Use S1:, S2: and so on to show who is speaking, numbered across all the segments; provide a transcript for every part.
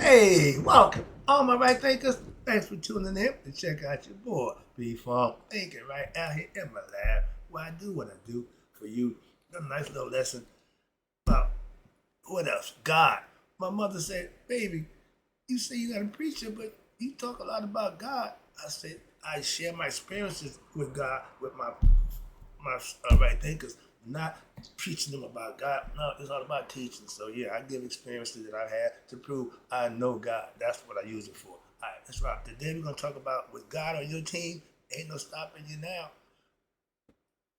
S1: Hey, welcome, all my right thinkers. Thanks for tuning in to check out your boy, B Funk, thinking right out here in my lab where I do what I do for you. A nice little lesson about what else? God. My mother said, baby, you say you got a preacher, but you talk a lot about God. I said, I share my experiences with God, with my right thinkers, not preaching them about God. No, it's all about teaching. So yeah, I give experiences that I had to prove I know God. That's what I use it for. All right, that's right. Today we're gonna talk about with God on your team. Ain't no stopping you now.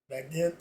S1: Back then,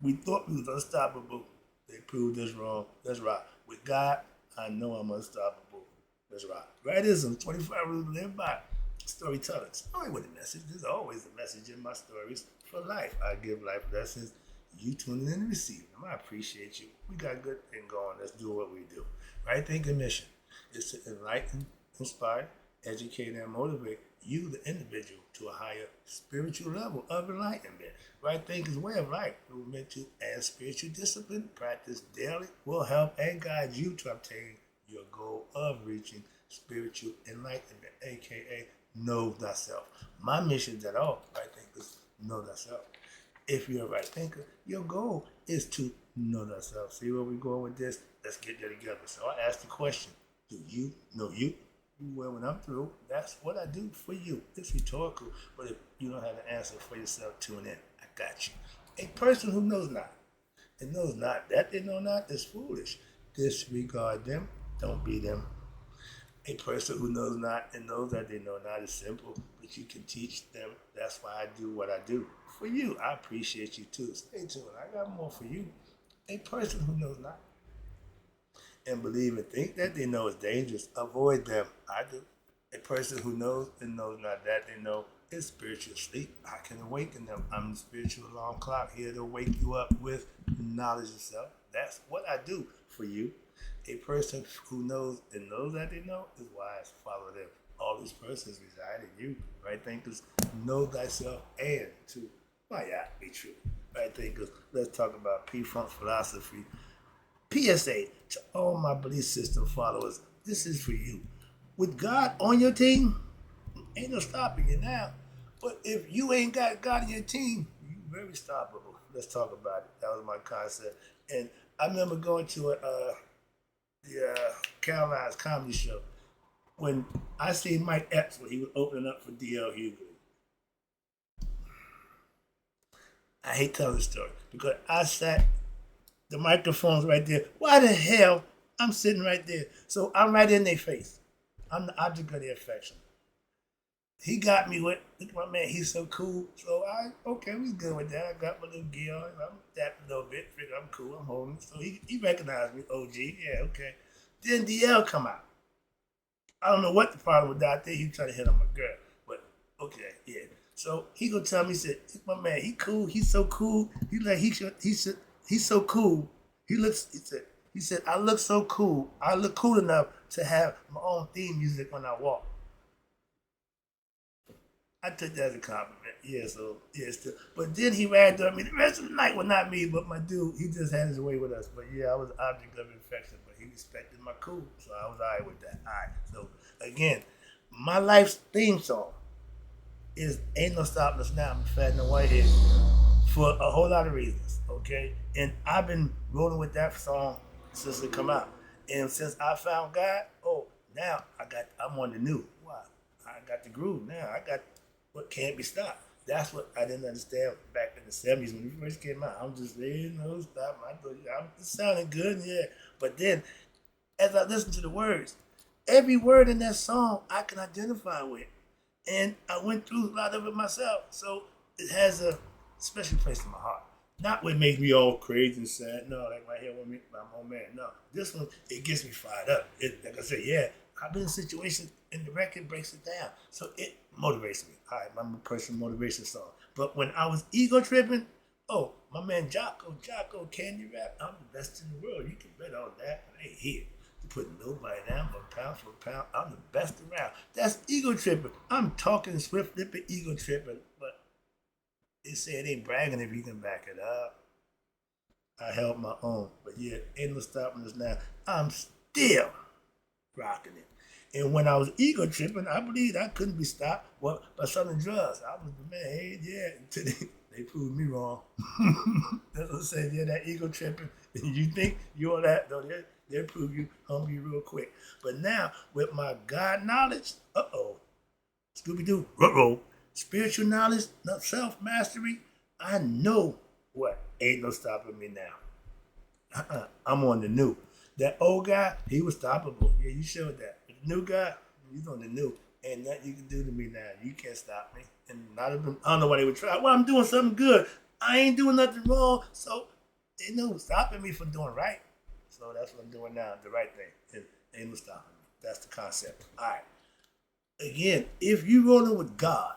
S1: we thought we was unstoppable. They proved us wrong. That's right. With God, I know I'm unstoppable. That's right. Rightism, 25 rules to live by. Storytelling. Story with a message. There's always a message in my stories for life. I give life lessons. You tuning in and receiving them. I appreciate you. We got a good thing going. Let's do what we do. Right thinking mission is to enlighten, inspire, educate, and motivate you, the individual, to a higher spiritual level of enlightenment. Right thinking way of life through mental and spiritual discipline practice daily will help and guide you to obtain your goal of reaching spiritual enlightenment, aka know thyself. My mission is that all right thinkers know thyself. If you're a right thinker, your goal is to know thyself. See where we're going with this? Let's get there together. So I asked the question, do you know you? Well, when I'm through, that's what I do for you. It's rhetorical, but if you don't have the answer for yourself, tune in. I got you. A person who knows not and knows not that they know not is foolish. Disregard them, don't be them. A person who knows not and knows that they know not is simple, but you can teach them. That's why I do what I do. For you, I appreciate you too. Stay tuned. I got more for you. A person who knows not and believe and think that they know is dangerous, avoid them. I do. A person who knows and knows not that they know is spiritual sleep. I can awaken them. I'm the spiritual alarm clock here to wake you up with knowledge of self. That's what I do for you. A person who knows and knows that they know is wise. Follow them. All these persons reside in you. Right thinkers, know thyself and to my yeah, be true. Right thinkers, let's talk about P Funk's philosophy. PSA to all my belief system followers, this is for you. With God on your team, ain't no stopping you now. But if you ain't got God on your team, you very stoppable. Let's talk about it. That was my concept. And I remember going to the Caroline's comedy show when I seen Mike Epps when he was opening up for D.L. Hughley. I hate telling the story because I sat, the microphone's right there. Why the hell I'm sitting right there? So I'm right in their face. I'm the object of their affection. He got me with, look at my man, he's so cool. So okay, we good with that. I got my little gear on. I'm tapping a little bit. Figure I'm cool. I'm holding. So he recognized me. OG. Yeah, okay. Then DL come out. I don't know what the problem with that. I think he trying to hit on my girl. But okay, yeah. So he gonna tell me, he said, my man, he cool. He's so cool. He's so cool. He said, I look so cool. I look cool enough to have my own theme music when I walk. I took that as a compliment. Yeah, so yeah, still. But then he ragged on me the rest of the night. Well, not me, but my dude. He just had his way with us. But yeah, I was the object of affection. But he respected my cool, so I was alright with that. Alright. So again, my life's theme song is "Ain't No Stopping Us Now." I'm Fat and Whitehead for a whole lot of reasons. Okay, and I've been rolling with that song since it come out, and since I found God, oh, now I'm on the new. Wow, I got the groove now. I got what can't be stopped. That's what I didn't understand back in the 70s when it first came out. I'm just saying, no stop. I thought I'm sounding good, yeah. But then, as I listened to the words, every word in that song I can identify with, and I went through a lot of it myself. So it has a special place in my heart. Not what makes me all crazy and sad. No, like right here with me, my own man. No, this one it gets me fired up. Like I said, yeah, I've been in situations and the record breaks it down, so it motivates me. All right, my personal motivation song. But when I was ego tripping, oh, my man Jocko, Candy Rap, I'm the best in the world. You can bet on that. I ain't here to put nobody down, but pound for pound, I'm the best around. That's ego tripping. I'm talking swift lipping ego tripping, but they say it ain't bragging if you can back it up. I held my own, but yeah, ain't no stopping us now. I'm still rocking it. And when I was ego tripping, I believed I couldn't be stopped by selling drugs. I was the man, hey, yeah, until they proved me wrong. That's what I'm saying, yeah, that ego tripping. And you think you're all that, though, they'll prove you hungry real quick. But now, with my God knowledge, Scooby-Doo, spiritual knowledge, self-mastery, I know what ain't no stopping me now. I'm on the new. That old guy, he was stoppable. Yeah, you showed that. The new guy, he's on the new. And nothing you can do to me now. You can't stop me. And not even, I don't know why they would try. Well, I'm doing something good. I ain't doing nothing wrong. So, ain't no stopping me from doing right. So that's what I'm doing now, the right thing. And ain't no stopping me. That's the concept. All right. Again, if you rolling with God,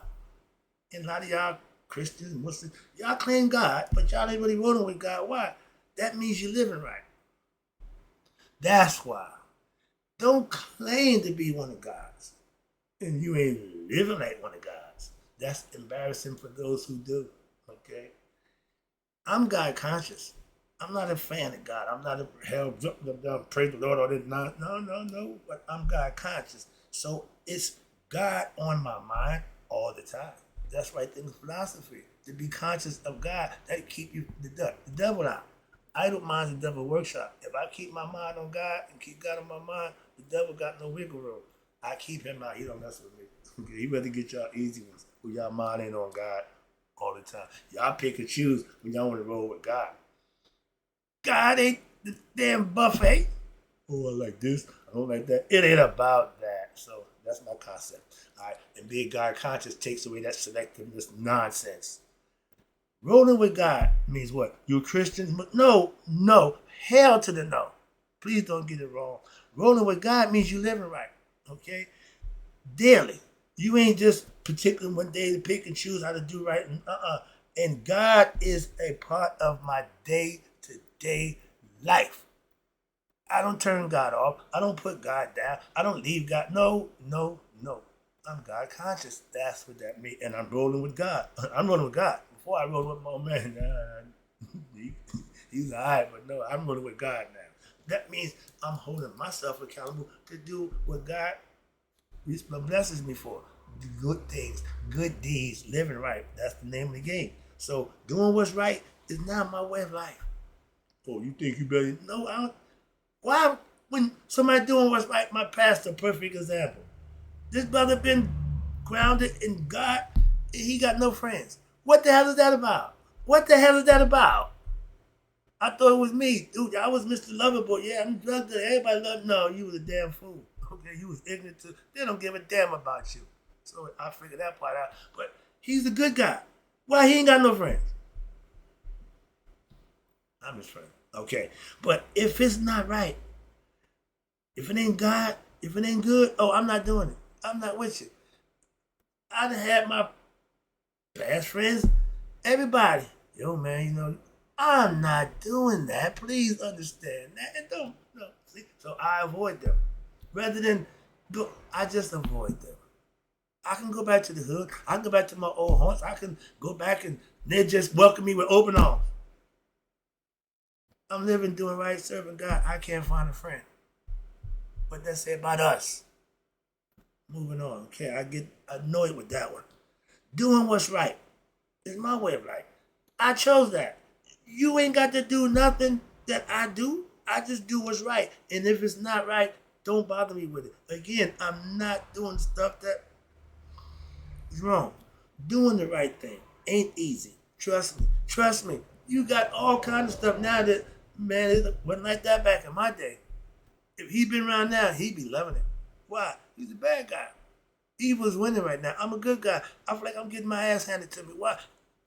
S1: and a lot of y'all Christians, Muslims, y'all claim God, but y'all ain't really rolling with God. Why? That means you're living right. That's why. Don't claim to be one of God's, and you ain't living like one of God's. That's embarrassing for those who do. Okay? I'm God conscious. I'm not a fan of God. I'm not a hell, praise the Lord, all this. No. But I'm God conscious. So it's God on my mind all the time. That's right in philosophy. To be conscious of God, that keep you the devil out. Idle mind's the devil workshop. If I keep my mind on God and keep God on my mind, the devil got no wiggle room. I keep him out. He don't mess with me. He better get y'all easy ones who y'all mind ain't on God all the time. Y'all pick and choose when y'all want to roll with God. God ain't the damn buffet. Oh, I like this. I don't like that. It ain't about that. So that's my concept. All right. And being God conscious takes away that selectiveness nonsense. Rolling with God means what? You're a Christian? No. Hell to the no. Please don't get it wrong. Rolling with God means you living right. Okay? Daily. You ain't just particular one day to pick and choose how to do right. And God is a part of my day-to-day life. I don't turn God off. I don't put God down. I don't leave God. No. I'm God conscious. That's what that means. And I'm rolling with God. I'm rolling with God. Before I rolled with my old man, he's all right, but no, I'm rolling with God now. That means I'm holding myself accountable to do what God blesses me for. Good things, good deeds, living right. That's the name of the game. So doing what's right is not my way of life. Oh, you think you better? No, I don't. Why, when somebody doing what's right, my pastor, perfect example. This brother been grounded in God, and he got no friends. What the hell is that about? I thought it was me. Dude, I was Mr. Loverboy. Yeah, I'm drugged. Everybody loved. No, you was a damn fool. Okay, you was ignorant too. They don't give a damn about you. So I figured that part out. But he's a good guy. Why he ain't got no friends? I'm his friend. Okay. But if it's not right, if it ain't God, if it ain't good, I'm not doing it. I'm not with you. I done had my best friends, everybody. Yo, man, I'm not doing that. Please understand that. And don't, see? So I avoid them. Rather than go, I just avoid them. I can go back to the hood. I can go back to my old haunts. I can go back and they just welcome me with open arms. I'm living, doing right, serving God. I can't find a friend. What that say about us? Moving on. Okay, I get annoyed with that one. Doing what's right is my way of life. I chose that. You ain't got to do nothing that I do. I just do what's right. And if it's not right, don't bother me with it. Again, I'm not doing stuff that is wrong. Doing the right thing ain't easy. Trust me. You got all kinds of stuff now that, man, it wasn't like that back in my day. If he'd been around now, he'd be loving it. Why? He's a bad guy. Evil's winning right now. I'm a good guy. I feel like I'm getting my ass handed to me. Why?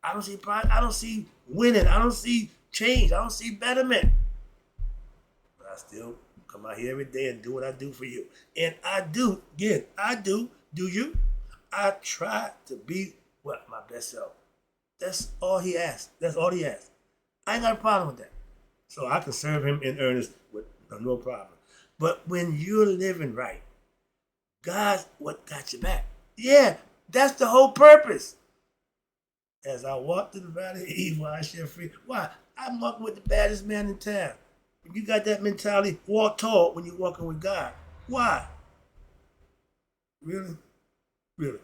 S1: I don't see pride. I don't see winning. I don't see change. I don't see betterment. But I still come out here every day and do what I do for you. And I do. Again, I do. Do you? I try to be my best self. That's all he asks. That's all he asks. I ain't got a problem with that. So I can serve him in earnest with no problem. But when you're living right, God's what got you back. Yeah, that's the whole purpose. As I walk through the valley of evil, I shall free. Why? I'm walking with the baddest man in town. When you got that mentality, walk tall when you're walking with God. Why? Really? Really?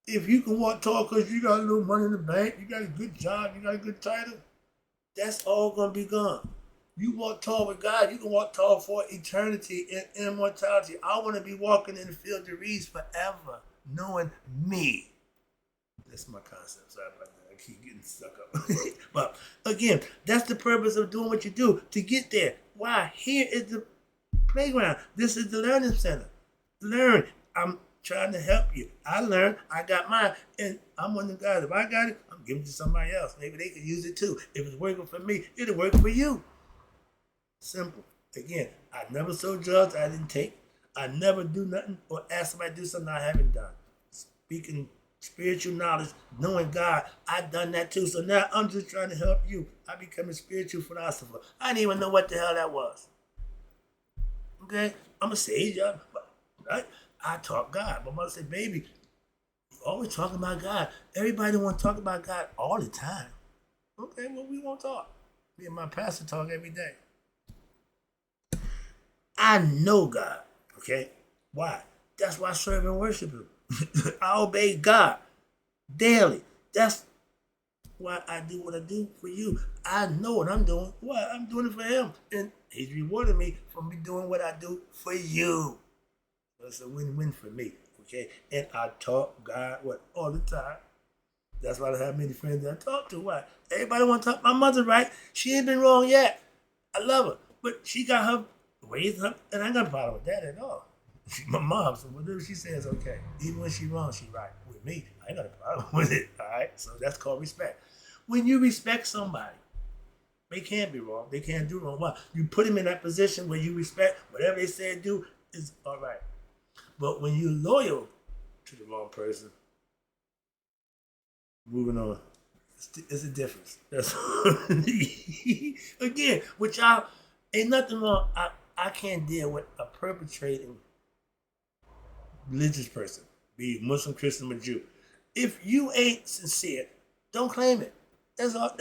S1: If you can walk tall because you got a little money in the bank, you got a good job, you got a good title, that's all going to be gone. You walk tall with God, you can walk tall for eternity and immortality. I want to be walking in the field of reeds forever, knowing me. That's my concept. Sorry about that. I keep getting stuck up. But again, that's the purpose of doing what you do to get there. Why? Here is the playground. This is the learning center. Learn. I'm trying to help you. I learned. I got mine. And I'm one of the guys. If I got it, I'm giving it to somebody else. Maybe they could use it too. If it's working for me, it'll work for you. Simple. Again, I never sold drugs I didn't take. I never do nothing or ask somebody to do something I haven't done. Speaking spiritual knowledge, knowing God, I've done that too. So now I'm just trying to help you. I become a spiritual philosopher. I didn't even know what the hell that was. Okay? I'm a sage, right? I talk God. My mother said, baby, you always talking about God. Everybody want to talk about God all the time. Okay, well, we won't talk. Me and my pastor talk every day. I know God, okay? Why? That's why I serve and worship Him. I obey God daily. That's why I do what I do for you. I know what I'm doing. Why? I'm doing it for Him. And He's rewarding me for me doing what I do for you. So it's a win-win for me, okay? And I talk God all the time. That's why I don't have many friends that I talk to. Why? Everybody want to talk. My mother, right? She ain't been wrong yet. I love her. But she got her ways up, and I ain't got a problem with that at all. She's my mom, so whatever she says, okay. Even when she wrong, she right. With me, I ain't got a problem with it, all right? So that's called respect. When you respect somebody, they can't be wrong. They can't do wrong. Why? You put them in that position where you respect whatever they say and do is all right. But when you're loyal to the wrong person, moving on, it's a difference. That's again, with y'all, ain't nothing wrong. I can't deal with a perpetrating religious person, be Muslim, Christian, or Jew. If you ain't sincere, don't claim it. That's all.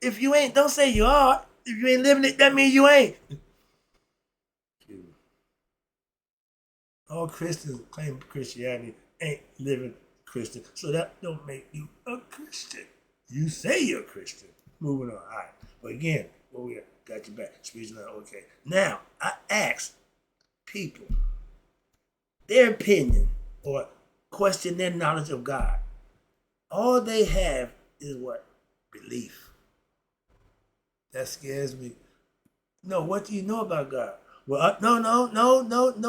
S1: If you ain't, don't say you are. If you ain't living it, that means you ain't. All Christians claim Christianity ain't living Christian, so that don't make you a Christian. You say you're a Christian. Moving on. All right. But again, we got your back. Speaking of, okay. Now, I ask people their opinion or question their knowledge of God. All they have is what? Belief. That scares me. No, what do you know about God? Well, no,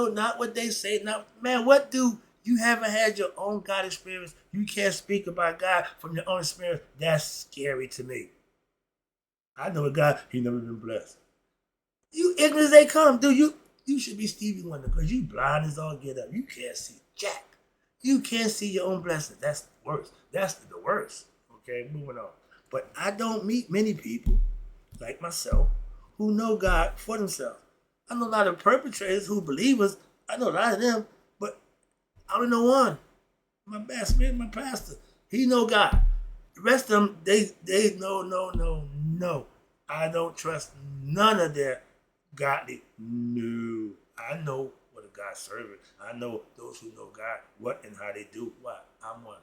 S1: not what they say. Now, man, what do you haven't had your own God experience? You can't speak about God from your own experience. That's scary to me. I know a God, He never been blessed. You ignorant as they come, dude. You should be Stevie Wonder because you blind as all get up. You can't see jack. You can't see your own blessing. That's the worst. That's the worst. Okay, moving on. But I don't meet many people like myself who know God for themselves. I know a lot of perpetrators who believers. I know a lot of them, but I only know one. My best friend, my pastor. He know God. The rest of them, they no. I don't trust none of their godly. No. I know what a God servant. I know those who know God, what and how they do what. I'm one.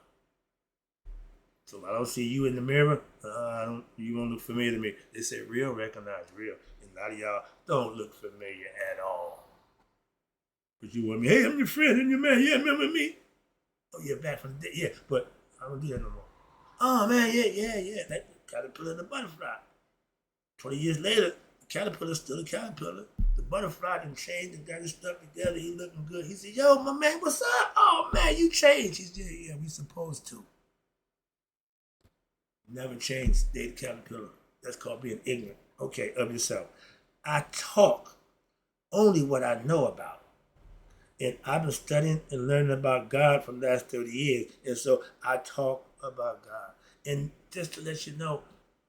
S1: So if I don't see you in the mirror, you don't look familiar to me. They say real recognize real. And a lot of y'all don't look familiar at all. But you want me, hey, I'm your friend, I'm your man. Yeah, remember me? Oh, yeah, back from the day. Yeah, but I don't do that no more. Oh, man, yeah. That caterpillar and the butterfly. 20 years later, the caterpillar's still a caterpillar. The butterfly done changed and got his stuff together. He looking good. He said, yo, my man, what's up? Oh, man, you changed. He said, yeah, we supposed to. Never change, stay the caterpillar. That's called being ignorant, okay, of yourself. I talk only what I know about. And I've been studying and learning about God for the last 30 years. And so I talk about God. And just to let you know,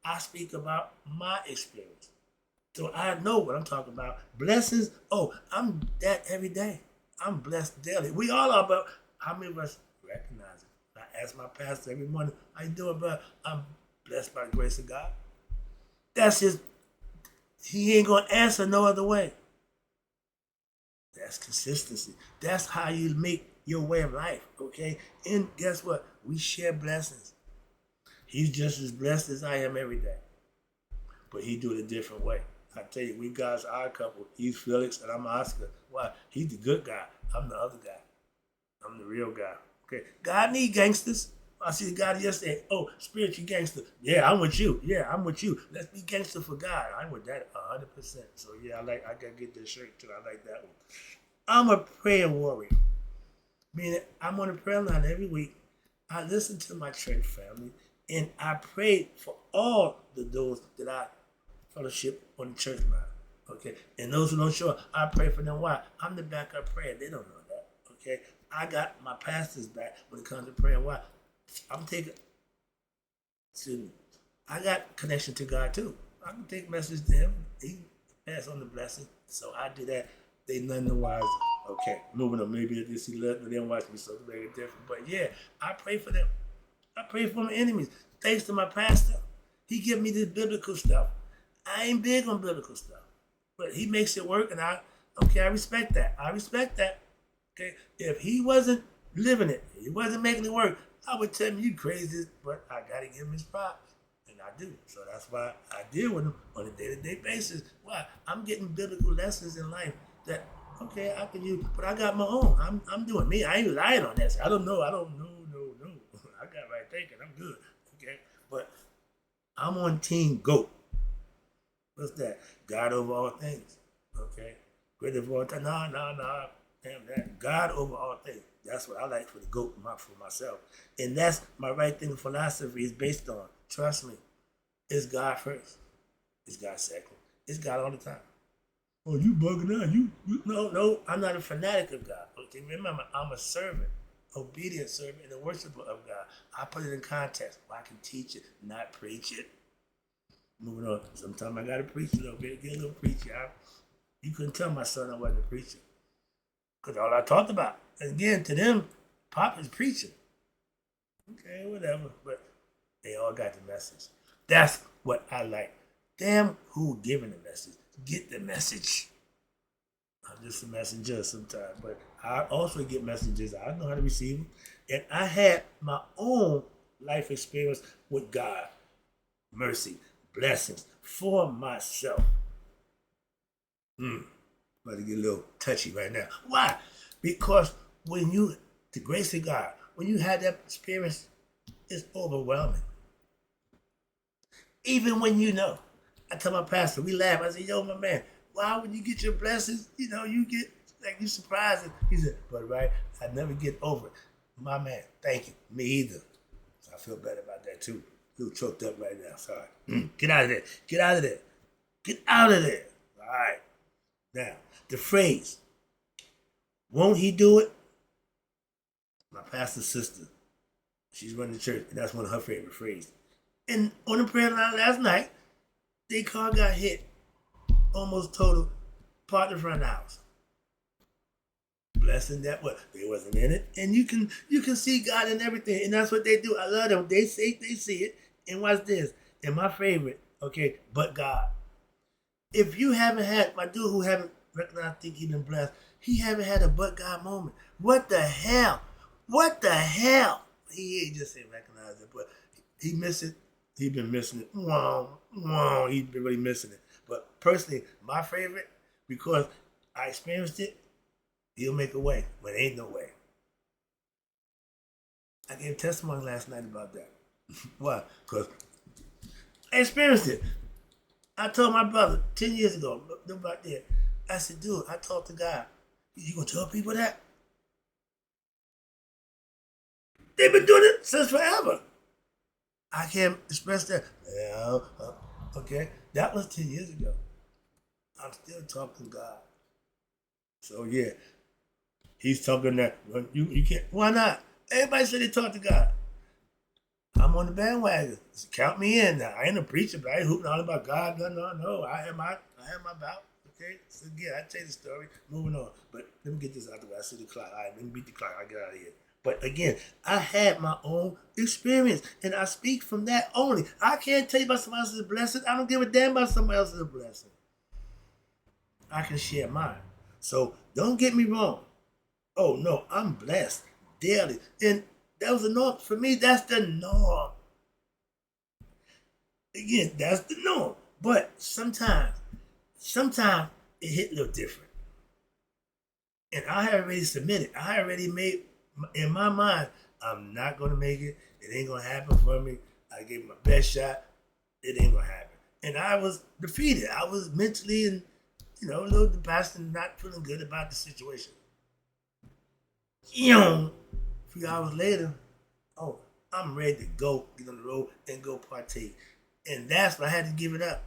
S1: I speak about my experience. So I know what I'm talking about. Blessings, I'm that every day. I'm blessed daily. We all are, but how many of us recognize it? I ask my pastor every morning, how you doing, brother? I'm blessed by the grace of God. That's just, he ain't going to answer no other way. That's consistency. That's how you make your way of life, okay? And guess what? We share blessings. He's just as blessed as I am every day, but he do it a different way. I tell you, we guys are a couple. He's Felix and I'm Oscar. Why? He's the good guy. I'm the other guy. I'm the real guy. Okay. God need gangsters. I see the guy yesterday. Oh, spiritual gangster. Yeah, I'm with you. Yeah, I'm with you. Let's be gangster for God. I'm with that 100%. So yeah, I gotta get this shirt too. I like that one. I'm a prayer warrior. Meaning I'm on a prayer line every week. I listen to my church family and I pray for all those that I fellowship on the church line. Okay. And those who don't show up, I pray for them. Why? I'm the backup prayer. They don't know that. Okay. I got my pastors back when it comes to prayer. Why? I'm taking, excuse me, I got connection to God too. I can take message to him. He pass on the blessing. So I do that. They none the wiser. Okay, moving on. Maybe this he let them watch me, so it's very different. But yeah, I pray for them. I pray for my enemies. Thanks to my pastor. He give me this biblical stuff. I ain't big on biblical stuff. But he makes it work and I respect that. I respect that. Okay. If he wasn't living it, he wasn't making it work, I would tell him you crazy, but I gotta give him his props. And I do. So that's why I deal with him on a day-to-day basis. Why? I'm getting biblical lessons in life that okay, I can use, but I got my own. I'm doing me. I ain't relying on that. I don't know. No. I got right thinking. I'm good. Okay. But I'm on team GOAT. What's that? God over all things. Okay. Greater of all time. No. Damn that. God over all things. That's what I like for the GOAT for myself. And that's my right thing philosophy is based on. Trust me. It's God first. It's God second. It's God all the time. Oh, you bugging out. You no, I'm not a fanatic of God. Okay, remember, I'm a servant, obedient servant, and a worshiper of God. I put it in context where I can teach it, not preach it. Moving on. Sometimes I gotta preach a little bit, get a little preachy. You couldn't tell my son I wasn't a preacher. Because all I talked about. And again, to them, Pop is preaching. Okay, whatever. But they all got the message. That's what I like. Damn who giving the message. Get the message. I'm just a messenger sometimes, but I also get messages. I know how to receive them. And I had my own life experience with God, mercy, blessings for myself. About to get a little touchy right now. Why? Because the grace of God, when you had that experience, it's overwhelming. Even when you know. I tell my pastor, we laugh. I say, yo, my man, why when you get your blessings, you get, like, you surprised. He said, but right, I never get over it. My man, thank you. Me either. So I feel better about that, too. A little choked up right now. Sorry. Get out of there. Get out of there. Get out of there. All right. Now, the phrase, won't he do it? My pastor's sister, she's running the church, and that's one of her favorite phrases. And on the prayer line last night, their car got hit, almost total, parked in front of the house. Blessing that what they wasn't in it, and you can see God in everything, and that's what they do. I love them. They see it, and watch this. And my favorite, okay, but God. If you haven't had my dude who haven't recognized, I think he been blessed. He haven't had a but God moment. What the hell? What the hell? He ain't just ain't recognized it, but he missed it. He been missing it. He been really missing it. But personally, my favorite, because I experienced it, he'll make a way when there ain't no way. I gave testimony last night about that. Why? Because I experienced it. I told my brother 10 years ago, about that. I said, dude, I talked to God. You gonna tell people that? They've been doing it since forever. I can't express that. Yeah, okay. That was 10 years ago. I'm still talking to God. So yeah, he's talking that you can't. Why not? Everybody said they talk to God. I'm on the bandwagon. Count me in now. I ain't a preacher, but I ain't hooting all about God. No. I am my bout. Okay. So again, I tell you the story. Moving on. But let me get this out the way. I see the clock. All right, let me beat the clock. I get out of here. But again, I had my own experience, and I speak from that only. I can't tell you about somebody else's blessing. I don't give a damn about somebody else's blessing. I can share mine. So don't get me wrong. Oh no, I'm blessed daily. And that was the norm. For me, that's the norm. Again, that's the norm. But sometimes it hit a little different. And I had already submitted. I already made in my mind, I'm not gonna make it. It ain't gonna happen for me. I gave my best shot. It ain't gonna happen. And I was defeated. I was mentally and a little depressed and not feeling good about the situation. A few hours later, oh, I'm ready to go, get on the road and go partake. And that's when I had to give it up.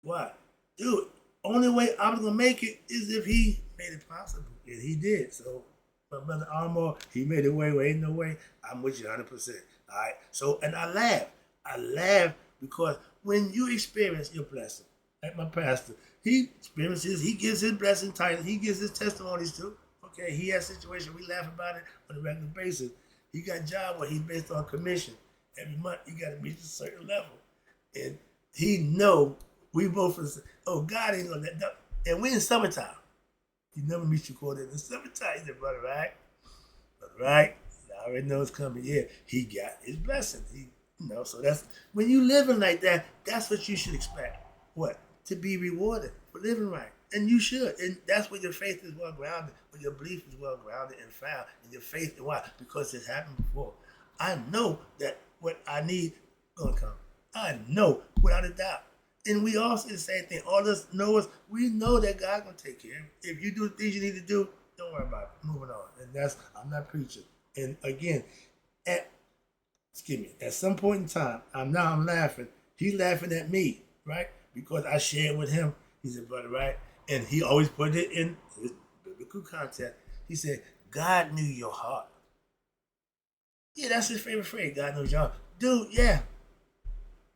S1: Why? Dude, only way I was gonna make it is if he made it possible. And he did. So my brother Armor, he made it way, ain't no way. I'm with you 100%. Alright. So and I laugh. I laugh because when you experience your blessing, like my pastor, he experiences, he gives his blessing title, he gives his testimonies too. Okay, he has situations, we laugh about it on a regular basis. He got a job where he's based on commission. Every month you gotta reach a certain level. And he know we both say, oh, God ain't gonna let that. And we're in summertime. You never meet your quota in the summertime. He said, brother, right? Brother, right? I already know it's coming. Yeah, he got his blessing. So that's when you living like that, that's what you should expect. What? To be rewarded for living right. And you should. And that's where your faith is well grounded, where your belief is well grounded and found. And your faith, and why? Because it happened before. I know that what I need gonna come. I know without a doubt. And we all say the same thing. All us knowers, we know that God gonna take care of it. If you do the things you need to do, don't worry about it. Moving on. And I'm not preaching. And again, at some point in time, I'm laughing. He's laughing at me, right? Because I shared with him. He said, brother, right? And he always put it in his biblical context. He said, God knew your heart. Yeah, that's his favorite phrase. God knows your heart. Dude, yeah.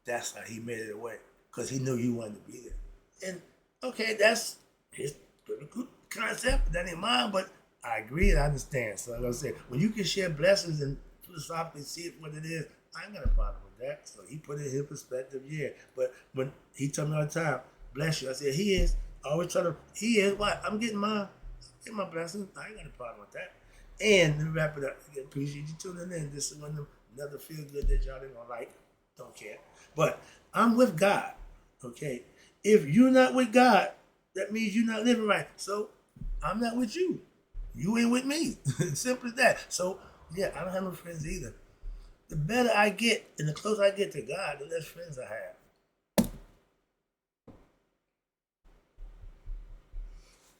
S1: That's how he made it away. Because he knew you wanted to be there. And okay, that's his biblical concept. That ain't mine, but I agree and I understand. So like I said, when you can share blessings and philosophically see it what it is, I ain't got a problem with that. So he put it in his perspective, yeah. But when he told me all the time, bless you, I said, he is. I always tell him, he is. What? I'm getting mine. I'm getting my blessings. I ain't got a problem with that. And to wrap it up, I appreciate you tuning in. This is one of them another feel good that y'all ain't gonna like. Don't care. But I'm with God. Okay. If you're not with God, that means you're not living right. So I'm not with you. You ain't with me. Simple as that. So yeah, I don't have no friends either. The better I get and the closer I get to God, the less friends I have.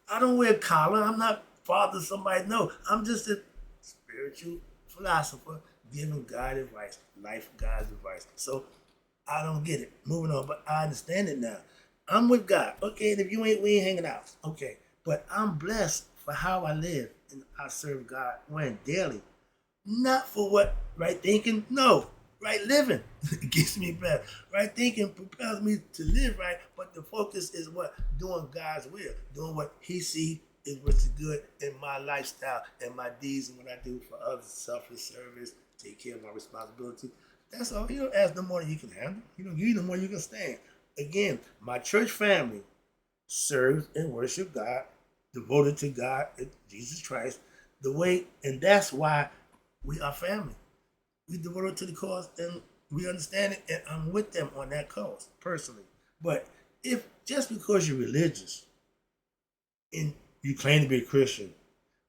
S1: I don't wear a collar. I'm not father somebody. No, I'm just a spiritual philosopher giving God advice, life God's advice. So I don't get it. Moving on, but I understand it now. I'm with God. Okay, and if you ain't, we ain't hanging out. Okay, but I'm blessed for how I live and I serve God when daily. Not for what right thinking, no. Right living gets me better. Right thinking propels me to live right, but the focus is what? Doing God's will. Doing what he see is what's good in my lifestyle and my deeds and what I do for others, selfish service, take care of my responsibility. That's all. You don't ask no more than you can handle. You don't give you no more than you can stand. Again, my church family serves and worship God, devoted to God and Jesus Christ, the way, and that's why we are family. We devoted to the cause and we understand it, and I'm with them on that cause personally. But if just because you're religious and you claim to be a Christian,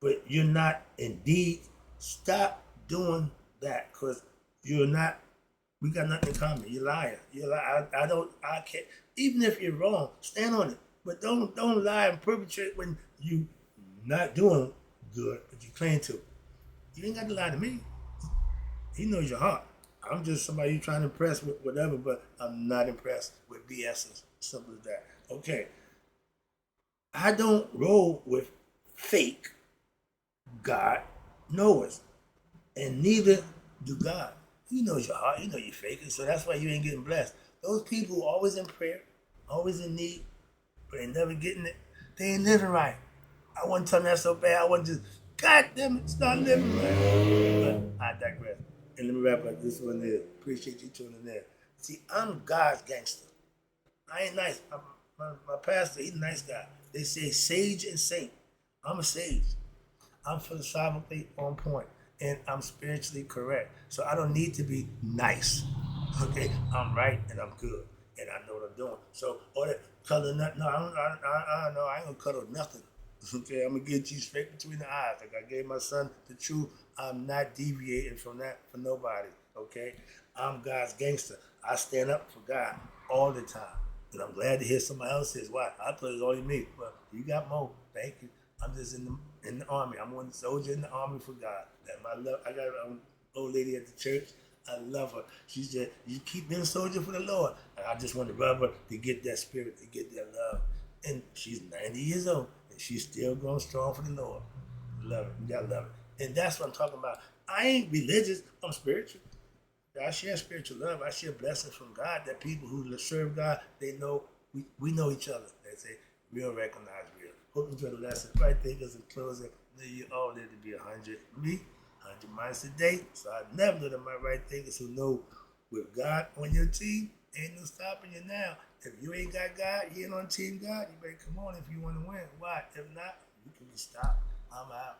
S1: but you're not indeed, stop doing that because you're not. We got nothing in common. You're lying. You're lying. I can't. Even if you're wrong, stand on it. But don't lie and perpetrate when you not doing good, but you claim to. You ain't got to lie to me. He knows your heart. I'm just somebody you trying to impress with whatever, but I'm not impressed with BS's. Simple as that. Okay. I don't roll with fake God knowers. And neither do God. He knows your heart. He know you're faking. So that's why you ain't getting blessed. Those people always in prayer, always in need, but they never getting it. They ain't living right. I wasn't telling that so bad. I wasn't just, God damn it, start living right. But I digress. And let me wrap up this one there. Appreciate you tuning in. See, I'm God's gangster. I ain't nice. My pastor, he's a nice guy. They say sage and saint. I'm a sage. I'm philosophically on point and I'm spiritually correct. So I don't need to be nice. Okay, I'm right and I'm good and I know what I'm doing. So all that color nut, no, I ain't gonna cuddle nothing. Okay, I'm gonna get you straight between the eyes. Like I gave my son the truth. I'm not deviating from that for nobody. Okay, I'm God's gangster. I stand up for God all the time. And I'm glad to hear somebody else says, "Why? I thought it was only me." Well, you got more. Thank you. I'm just in the army. I'm one soldier in the army for God. That my love. I got an old lady at the church. I love her. She said, "You keep being a soldier for the Lord." And I just want to rub her to get that spirit, to get that love. And she's 90 years old, and she's still going strong for the Lord. Love it. You gotta love it. And that's what I'm talking about. I ain't religious. I'm spiritual. I share spiritual love. I share blessings from God that people who serve God, they know we know each other. They say, real recognize real. Hope you enjoy the lesson. Right thinkers in closing. You all need to be 100. Me, 100 miles a day. So I never know that my right thinkers who know with God on your team, ain't no stopping you now. If you ain't got God, you ain't on Team God, you better come on if you want to win. Why? If not, you can be stopped. I'm out.